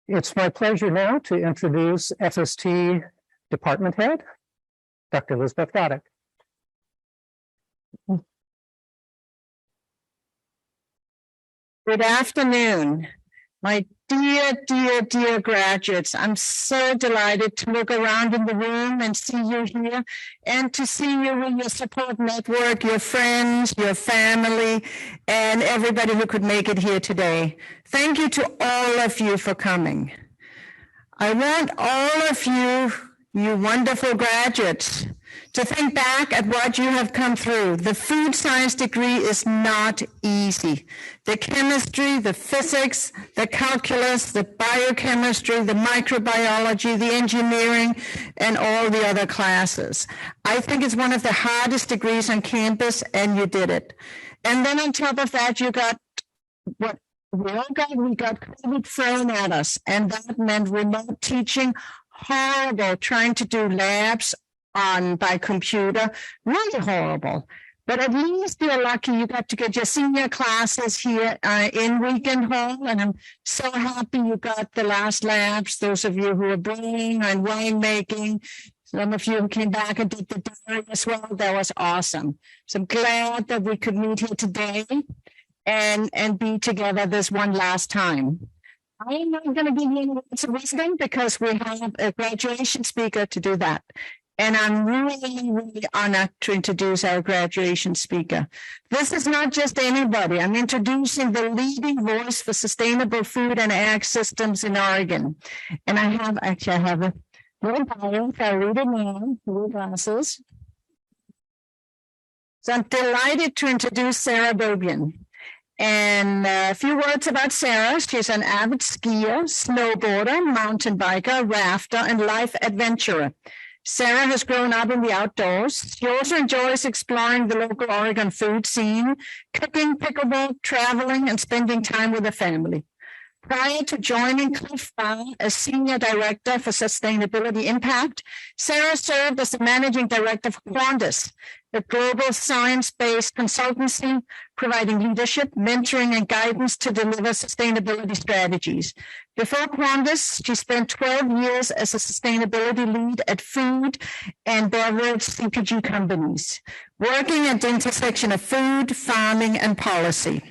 It's my pleasure now to introduce FST Department Head, Dr. Lisbeth Goddik. Good afternoon, my dear graduates. I'm so delighted to look around in the room and see you here and to see you in your support network, your friends, your family, and everybody who could make it here today. Thank you to all of you for coming. I want all of you, you wonderful graduates, to think back at what you have come through. The food science degree is not easy. The chemistry, the physics, the calculus, the biochemistry, the microbiology, the engineering, and all the other classes. I think it's one of the hardest degrees on campus, and you did it. And then on top of that, you got what we all got. We got COVID thrown at us, and that meant remote teaching, horrible, trying to do labs by computer, really horrible. But at least you're lucky you got to get your senior classes here in Weekend Hall, and I'm so happy you got the last labs, those of you who are brewing and winemaking. Some of you who came back and did the dairy as well. That was awesome. So I'm glad that we could meet here today and be together this one last time. I am not going to give you any words of wisdom because we have a graduation speaker to do that. And I'm really honored to introduce our graduation speaker. This is not just anybody. I'm introducing the leading voice for sustainable food and ag systems in Oregon. And I have a little bio, if I read it now, with glasses. So I'm delighted to introduce Sarah Beaubien. And a few words about Sarah. She's an avid skier, snowboarder, mountain biker, rafter, and life adventurer. Sarah has grown up in the outdoors. She also enjoys exploring the local Oregon food scene, cooking, pickleball, traveling, and spending time with the family. Prior to joining Cliff Bar as Senior Director for Sustainability Impact, Sarah served as the Managing Director for Qantas, a global science-based consultancy providing leadership, mentoring, and guidance to deliver sustainability strategies. Before Qantas, she spent 12 years as a sustainability lead at food and beverage CPG companies, working at the intersection of food, farming, and policy.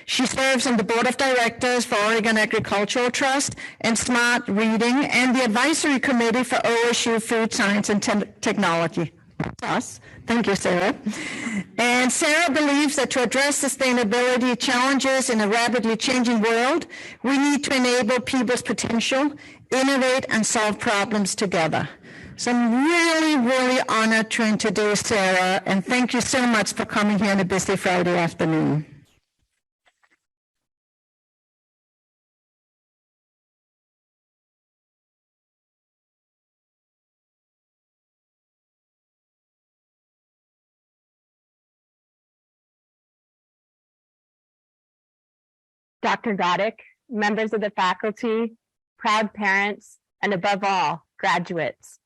She serves on the board of directors for Oregon Agricultural Trust and Smart Reading and the advisory committee for OSU Food Science and Technology. Us. Thank you, Sarah. And Sarah believes that to address sustainability challenges in a rapidly changing world, we need to enable people's potential, innovate, and solve problems together. So I'm really honored to introduce Sarah, and thank you so much for coming here on a busy Friday afternoon. Dr. Goddik, members of the faculty, proud parents, and above all, graduates.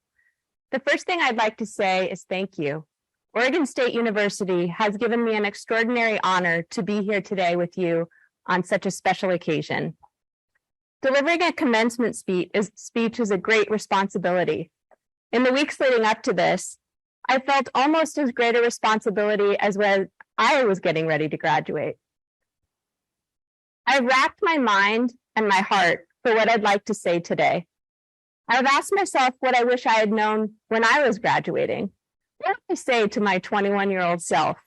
The first thing I'd like to say is thank you. Oregon State University has given me an extraordinary honor to be here today with you on such a special occasion. Delivering a commencement speech is a great responsibility. In the weeks leading up to this, I felt almost as great a responsibility as when I was getting ready to graduate. I've racked my mind and my heart for what I'd like to say today. I've asked myself what I wish I had known when I was graduating. What would I say to my 21-year-old self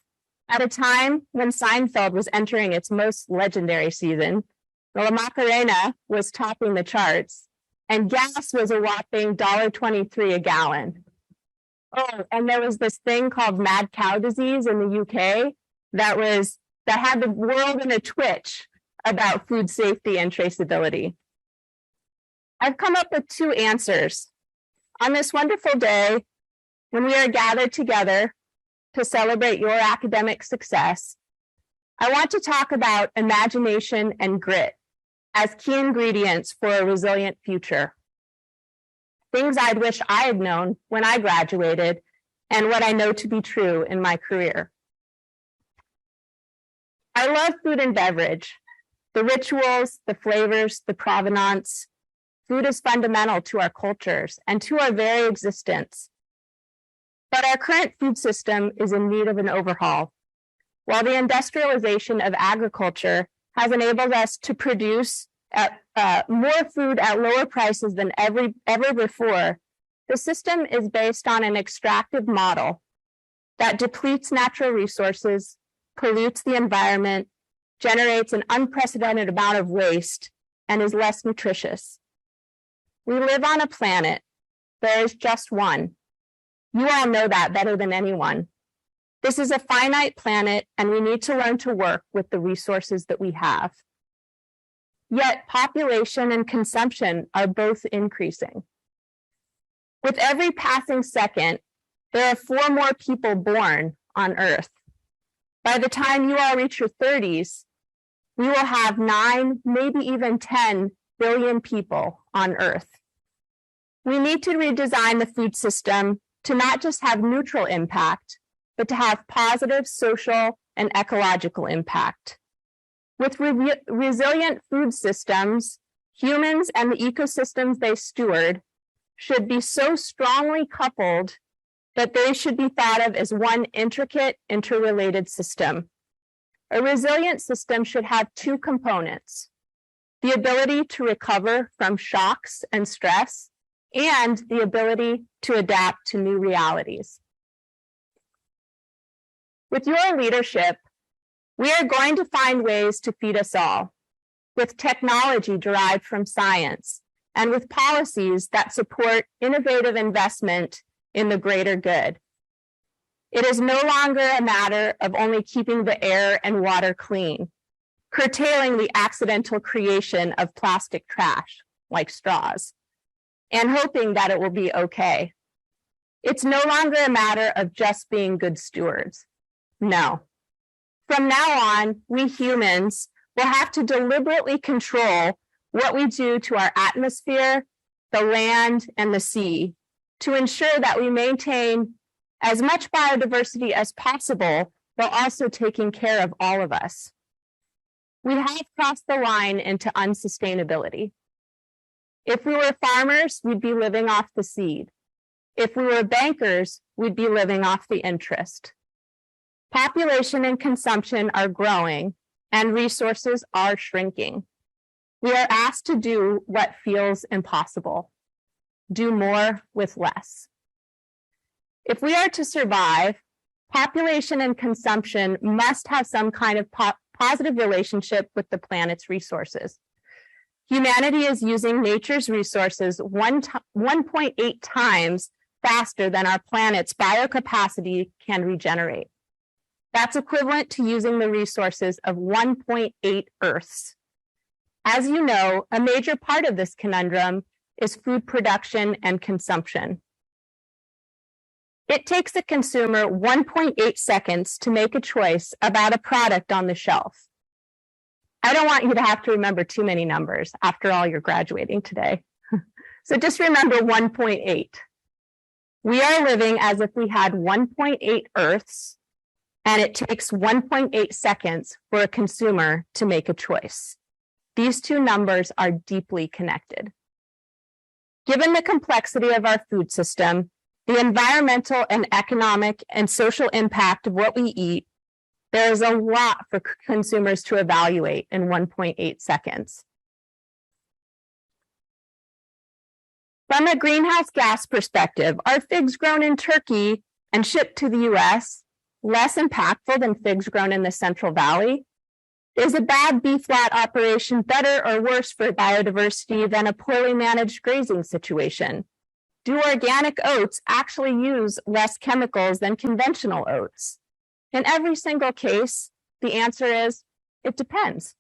at a time when Seinfeld was entering its most legendary season, La Macarena was topping the charts, and gas was a whopping $1.23 a gallon. Oh, and there was this thing called mad cow disease in the UK that had the world in a twitch about food safety and traceability. I've come up with two answers. On this wonderful day, when we are gathered together to celebrate your academic success, I want to talk about imagination and grit as key ingredients for a resilient future. Things I'd wish I had known when I graduated and what I know to be true in my career. I love food and beverage. The rituals, the flavors, the provenance, Food is fundamental to our cultures and to our very existence. But our current food system is in need of an overhaul. While the industrialization of agriculture has enabled us to produce more food at lower prices than ever before, the system is based on an extractive model that depletes natural resources, pollutes the environment, generates an unprecedented amount of waste, and is less nutritious. We live on a planet. There is just one. You all know that better than anyone. This is a finite planet, and we need to learn to work with the resources that we have. Yet population and consumption are both increasing. With every passing second, there are 4 more people born on Earth. By the time you all reach your 30s, we will have 9, maybe even 10 billion people on Earth. We need to redesign the food system to not just have neutral impact, but to have positive social and ecological impact. With resilient food systems, humans and the ecosystems they steward should be so strongly coupled that they should be thought of as one intricate, interrelated system. A resilient system should have 2 components: the ability to recover from shocks and stress, and the ability to adapt to new realities. With your leadership, we are going to find ways to feed us all, with technology derived from science, and with policies that support innovative investment in the greater good. It is no longer a matter of only keeping the air and water clean, curtailing the accidental creation of plastic trash, like straws, and hoping that it will be okay. It's no longer a matter of just being good stewards. No. From now on, we humans will have to deliberately control what we do to our atmosphere, the land, and the sea to ensure that we maintain as much biodiversity as possible while also taking care of all of us. We have crossed the line into unsustainability. If we were farmers, we'd be living off the seed. If we were bankers, we'd be living off the interest. Population and consumption are growing, and resources are shrinking. We are asked to do what feels impossible: do more with less. If we are to survive, population and consumption must have some kind of positive relationship with the planet's resources. Humanity is using nature's resources 1.8 times faster than our planet's biocapacity can regenerate. That's equivalent to using the resources of 1.8 Earths. As you know, a major part of this conundrum is food production and consumption. It takes a consumer 1.8 seconds to make a choice about a product on the shelf. I don't want you to have to remember too many numbers. After all, you're graduating today. So just remember 1.8. We are living as if we had 1.8 Earths, and it takes 1.8 seconds for a consumer to make a choice. These 2 numbers are deeply connected. Given the complexity of our food system, the environmental and economic and social impact of what we eat, there is a lot for consumers to evaluate in 1.8 seconds. From a greenhouse gas perspective, are figs grown in Turkey and shipped to the US less impactful than figs grown in the Central Valley? Is a bad beef lot operation better or worse for biodiversity than a poorly managed grazing situation? Do organic oats actually use less chemicals than conventional oats? In every single case, the answer is, it depends.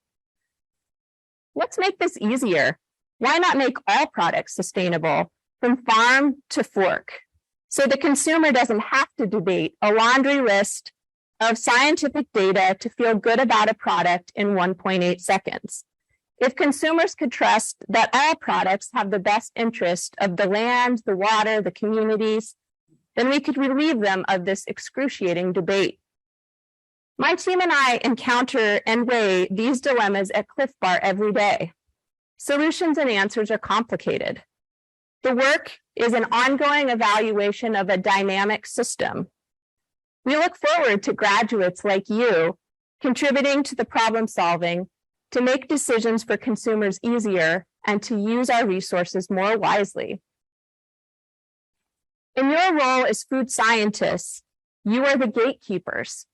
Let's make this easier. Why not make all products sustainable from farm to fork, so the consumer doesn't have to debate a laundry list of scientific data to feel good about a product in 1.8 seconds? If consumers could trust that all products have the best interest of the land, the water, the communities, then we could relieve them of this excruciating debate. My team and I encounter and weigh these dilemmas at Cliff Bar every day. Solutions and answers are complicated. The work is an ongoing evaluation of a dynamic system. We look forward to graduates like you contributing to the problem solving, to make decisions for consumers easier, and to use our resources more wisely. In your role as food scientists, you are the gatekeepers.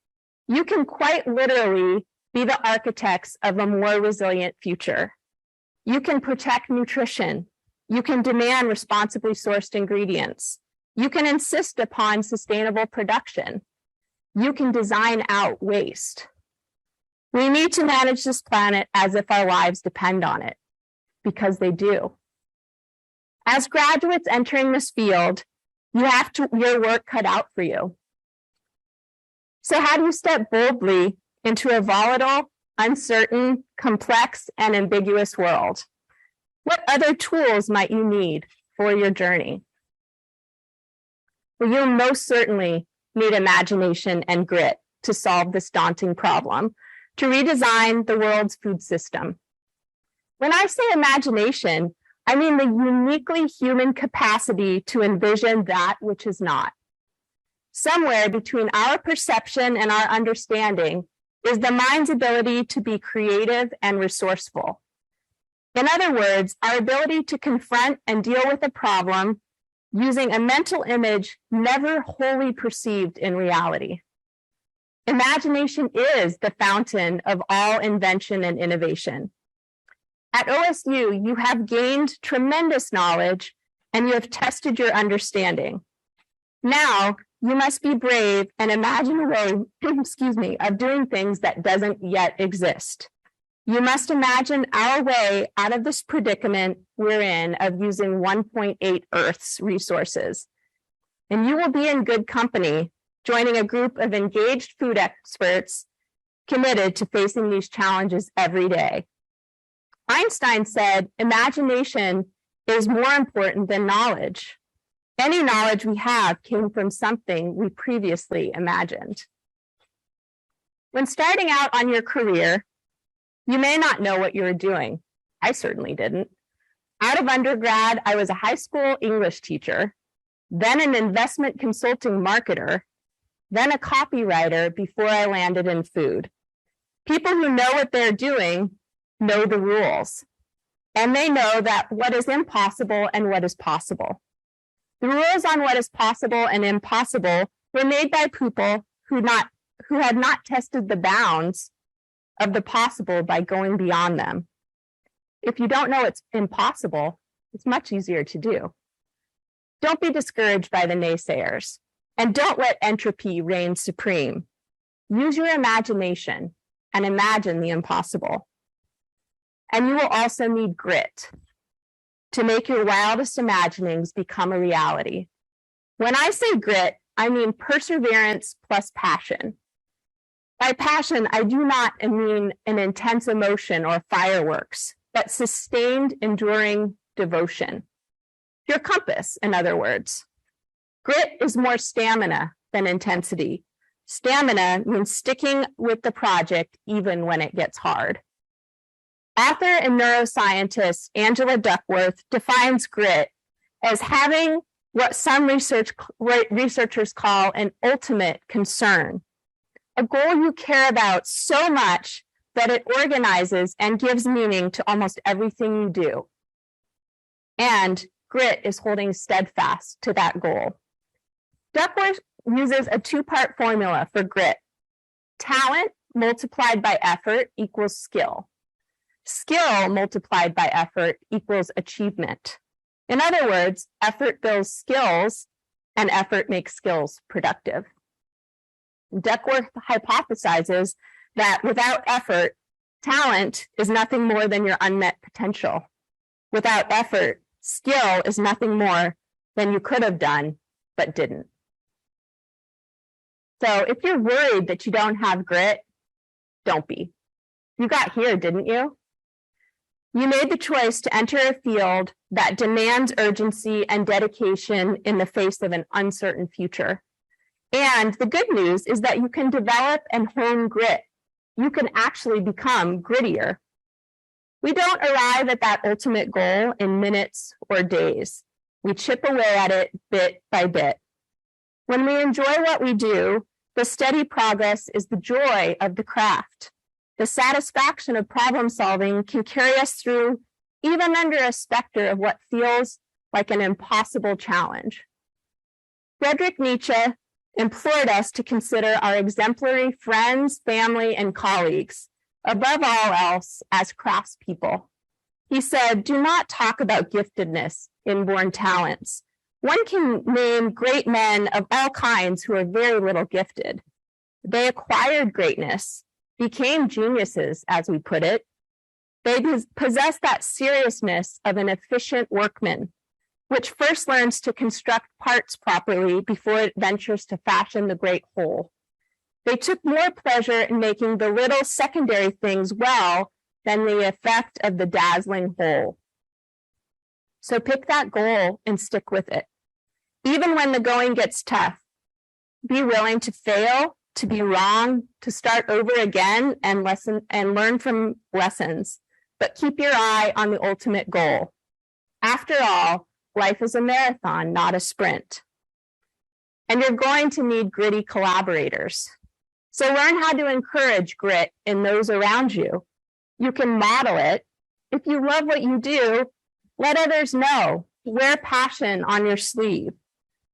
You can quite literally be the architects of a more resilient future. You can protect nutrition. You can demand responsibly sourced ingredients. You can insist upon sustainable production. You can design out waste. We need to manage this planet as if our lives depend on it, because they do. As graduates entering this field, you have your work cut out for you. So how do you step boldly into a volatile, uncertain, complex, and ambiguous world? What other tools might you need for your journey? Well, you'll most certainly need imagination and grit to solve this daunting problem, to redesign the world's food system. When I say imagination, I mean the uniquely human capacity to envision that which is not. Somewhere between our perception and our understanding is the mind's ability to be creative and resourceful. In other words, our ability to confront and deal with a problem using a mental image never wholly perceived in reality. Imagination is the fountain of all invention and innovation. At OSU, you have gained tremendous knowledge and you have tested your understanding. Now, you must be brave and imagine a way, of doing things that doesn't yet exist. You must imagine our way out of this predicament we're in of using 1.8 Earth's resources. And you will be in good company, joining a group of engaged food experts committed to facing these challenges every day. Einstein said, imagination is more important than knowledge. Any knowledge we have came from something we previously imagined. When starting out on your career, you may not know what you were doing. I certainly didn't. Out of undergrad, I was a high school English teacher, then an investment consulting marketer, then a copywriter before I landed in food. People who know what they're doing know the rules, and they know that what is impossible and what is possible. The rules on what is possible and impossible were made by people who had not tested the bounds of the possible by going beyond them. If you don't know it's impossible, it's much easier to do. Don't be discouraged by the naysayers, and don't let entropy reign supreme. Use your imagination and imagine the impossible. And you will also need grit to make your wildest imaginings become a reality. When I say grit, I mean perseverance plus passion. By passion, I do not mean an intense emotion or fireworks, but sustained, enduring devotion. Your compass, in other words. Grit is more stamina than intensity. Stamina means sticking with the project even when it gets hard. Author and neuroscientist Angela Duckworth defines grit as having what some researchers call an ultimate concern, a goal you care about so much that it organizes and gives meaning to almost everything you do. And grit is holding steadfast to that goal. Duckworth uses a two-part formula for grit. Talent multiplied by effort equals skill. Skill multiplied by effort equals achievement. In other words, effort builds skills and effort makes skills productive. Duckworth hypothesizes that without effort, talent is nothing more than your unmet potential. Without effort, skill is nothing more than you could have done, but didn't. So if you're worried that you don't have grit, don't be. You got here, didn't you? You made the choice to enter a field that demands urgency and dedication in the face of an uncertain future. And the good news is that you can develop and hone grit. You can actually become grittier. We don't arrive at that ultimate goal in minutes or days. We chip away at it bit by bit. When we enjoy what we do, the steady progress is the joy of the craft. The satisfaction of problem solving can carry us through even under a specter of what feels like an impossible challenge. Friedrich Nietzsche implored us to consider our exemplary friends, family, and colleagues, above all else, as craftspeople. He said, "Do not talk about giftedness, inborn talents. One can name great men of all kinds who are very little gifted. They acquired greatness, became geniuses, as we put it. They possess that seriousness of an efficient workman, which first learns to construct parts properly before it ventures to fashion the great whole. They took more pleasure in making the little secondary things well than the effect of the dazzling whole." So pick that goal and stick with it. Even when the going gets tough, be willing to fail, to be wrong, to start over again and learn from lessons, but keep your eye on the ultimate goal. After all, life is a marathon, not a sprint. And you're going to need gritty collaborators. So learn how to encourage grit in those around you. You can model it. If you love what you do, let others know. Wear passion on your sleeve.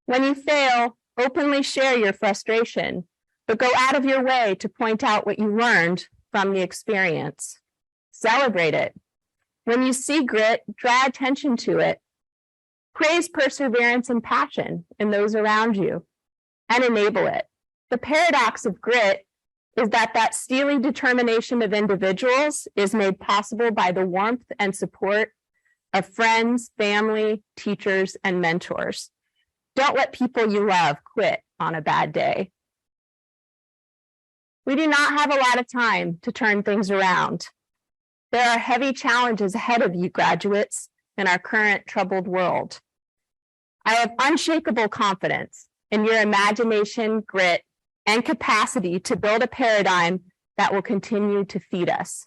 When you fail, openly share your frustration, but go out of your way to point out what you learned from the experience. Celebrate it. When you see grit, draw attention to it. Praise perseverance and passion in those around you and enable it. The paradox of grit is that steely determination of individuals is made possible by the warmth and support of friends, family, teachers, and mentors. Don't let people you love quit on a bad day. We do not have a lot of time to turn things around. There are heavy challenges ahead of you, graduates, in our current troubled world. I have unshakable confidence in your imagination, grit, and capacity to build a paradigm that will continue to feed us.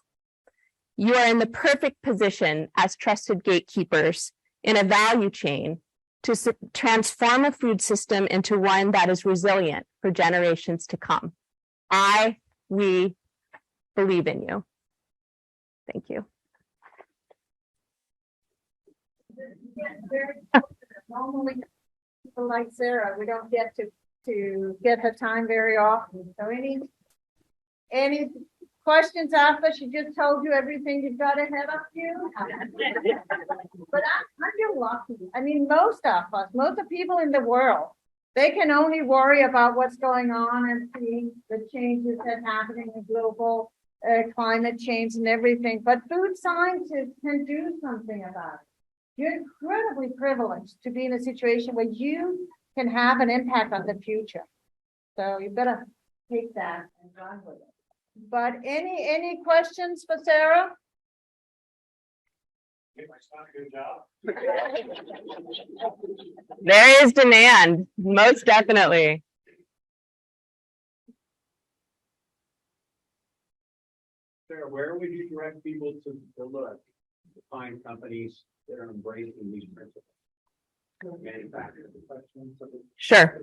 You are in the perfect position as trusted gatekeepers in a value chain to transform a food system into one that is resilient for generations to come. We believe in you. Thank you. Normally, people like Sarah, we don't get to get her time very often. So any questions after she just told you everything you've got ahead of you? But I'm lucky. I mean, most of the people in the world, they can only worry about what's going on and seeing the changes that are happening in global climate change and everything. But food scientists can do something about it. You're incredibly privileged to be in a situation where you can have an impact on the future. So you better take that and run with it. But any questions for Sarah? Good job. There is demand, most definitely. Sarah, where would you direct people to look to find companies that are embracing these principles? Manufacturers, Sure.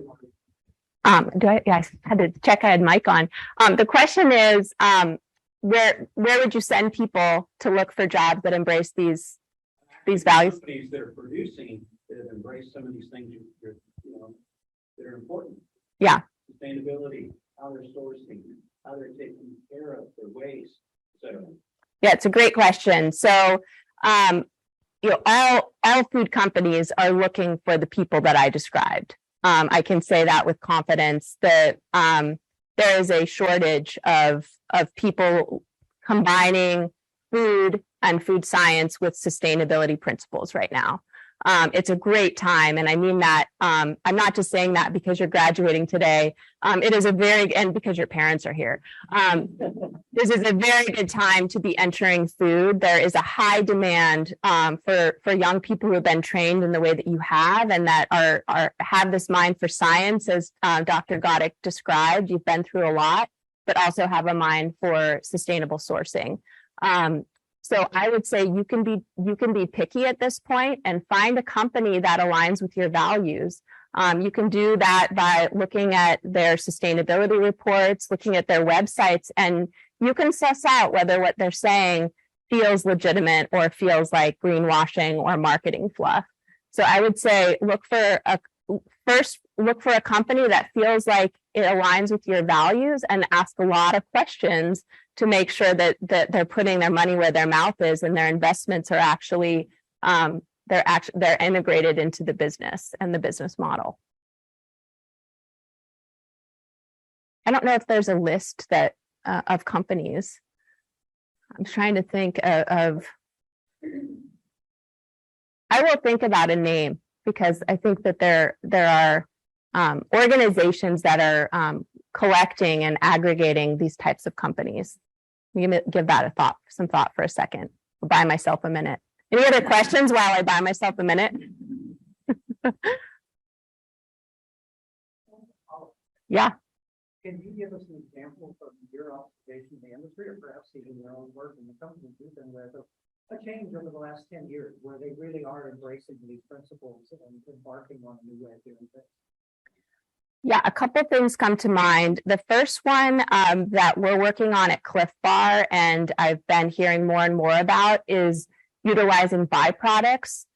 I had to check I had mic on. The question is, where would you send people to look for jobs that embrace these values? Companies that are producing, that have embraced some of these things that are important. Yeah. Sustainability, how they're sourcing, how they're taking care of their waste. So yeah, it's a great question. So all food companies are looking for the people that I described. I can say that with confidence that there is a shortage of people combining food and food science with sustainability principles right now. It's a great time. And I mean that, I'm not just saying that because you're graduating today. It is and because your parents are here. This is a very good time to be entering food. There is a high demand for young people who have been trained in the way that you have and that have this mind for science, as Dr. Goddik described. You've been through a lot, but also have a mind for sustainable sourcing. So I would say you can be picky at this point and find a company that aligns with your values. You can do that by looking at their sustainability reports, looking at their websites, and you can suss out whether what they're saying feels legitimate or feels like greenwashing or marketing fluff. So I would say look for a company that feels like it aligns with your values and ask a lot of questions to make sure that they're putting their money where their mouth is and their investments are actually they're integrated into the business and the business model. I don't know if there's a list that of companies. I'm trying to think of. I will think about a name because I think that there are organizations that are collecting and aggregating these types of companies. I'm going to give that some thought for a second. I'll buy myself a minute. Any other questions while I buy myself a minute? Yeah. Can you give us an example from your observation in the industry, or perhaps even your own work in the company you've been with, of a change over the last 10 years where they really are embracing these principles and embarking on a new way of doing things? Yeah, a couple things come to mind. The first one that we're working on at Cliff Bar, and I've been hearing more and more about, is utilizing byproducts,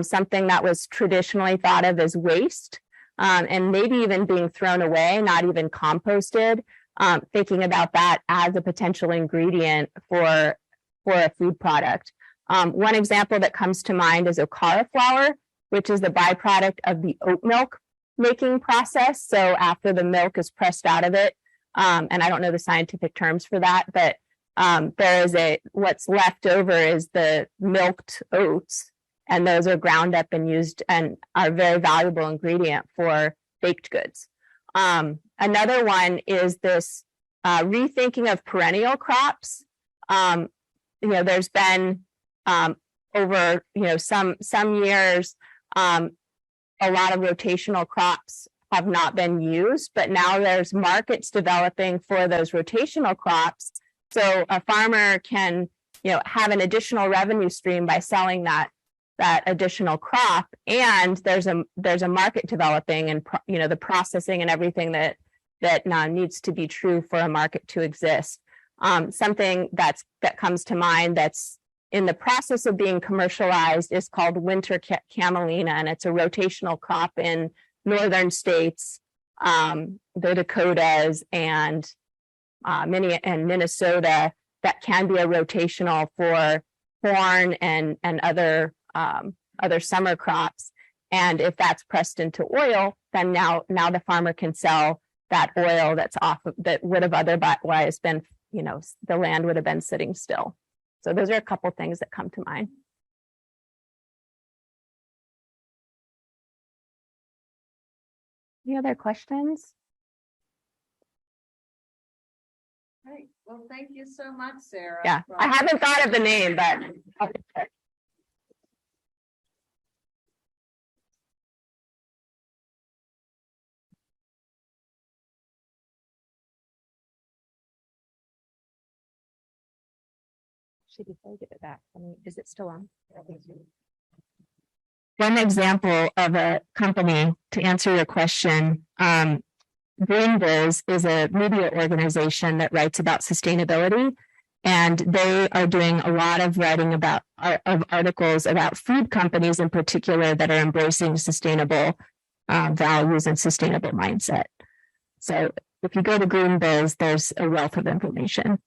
something that was traditionally thought of as waste, and maybe even being thrown away, not even composted, thinking about that as a potential ingredient for a food product. One example that comes to mind is okara flour, which is the byproduct of the oat milk making process. So after the milk is pressed out of it, and I don't know the scientific terms for that, but there is what's left over is the milked oats, and those are ground up and used and are a very valuable ingredient for baked goods. Another one is this rethinking of perennial crops. There's been over some years, a lot of rotational crops have not been used, but now there's markets developing for those rotational crops. So a farmer can, have an additional revenue stream by selling that additional crop, and there's a market developing, and the processing and everything that needs to be true for a market to exist. Something that comes to mind that's in the process of being commercialized is called winter camelina, and it's a rotational crop in northern states, the Dakotas and Minnesota, that can be a rotational for corn and other summer crops. And if that's pressed into oil, then now the farmer can sell that oil that's that would have otherwise been, the land would have been sitting still. So those are a couple things that come to mind. Any other questions? Great. Well, thank you so much, Sarah. Yeah, I haven't thought of the name, but okay. Before I give it back, is it still on? One example of a company, to answer your question, Greenbills is a media organization that writes about sustainability, and they are doing a lot of writing of articles about food companies in particular that are embracing sustainable values and sustainable mindset. So if you go to Greenbills, there's a wealth of information.